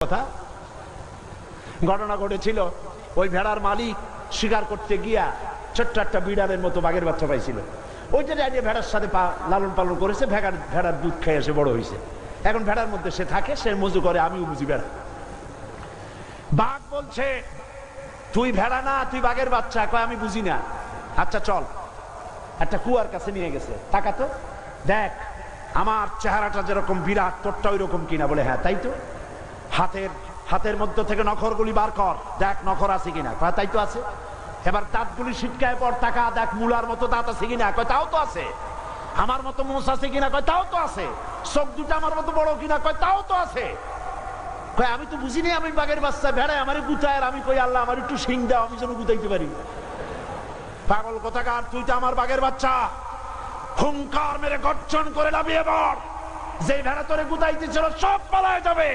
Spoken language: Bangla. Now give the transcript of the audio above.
কথা ঘটনা ঘটেছিল। ওই ভেড়ার মালিক শিকার করতে গিয়া ছোট্ট একটা বিড়ালের মতো বাঘের বাচ্চা পাইছিল। ওইটা নিয়ে ভেড়ার সাথে লালন পালন করেছে, ভেড়ার দুধ খেয়ে এসে বড় হয়েছে। এখন ভেড়ার মধ্যে সে থাকে, সে মজু করে, আমিও বুঝি ভেড়া। বাঘ বলছে তুই ভেড়া না, তুই বাঘের বাচ্চা। কয় আমি বুঝি না। আচ্ছা চল, একটা কুয়ার কাছে নিয়ে গেছে। তাকাতো, দেখ আমার চেহারাটা যেরকম বিরাট, তোরটা ওই রকম কিনা। বলে হ্যাঁ তাই তো। হাতের মধ্যে থেকে নখরগুলি বার কর, দেখ নখর আছে কিনা। কয় তাই তো আছে। এবার দাঁতগুলি ছিটকায় পর টাকা, দেখ মুলার মতো দাঁত আছে কিনা। কয় তাও তো আছে। আমার মতো মোষ আছে কিনা। কয় তাও তো আছে। চোখ দুটা আমার মতো বড় কিনা। কয় তাও তো আছে। কয় আমি তো বুঝিনি আমি বাঘের বাচ্চা, ভেড়ায় আমার গুতায়। আর আমি কই আল্লাহ আমার একটু শিং দাও, আমি যেন গুতাইতে পারি। পাগল কোথাকার, তুই তো আমার বাঘের বাচ্চা। হুঙ্কার মেরে গর্জন করে লাফিয়ে পড়। যে ভেড়া তোরে গুতাইতেছিল সব পালায় যাবে।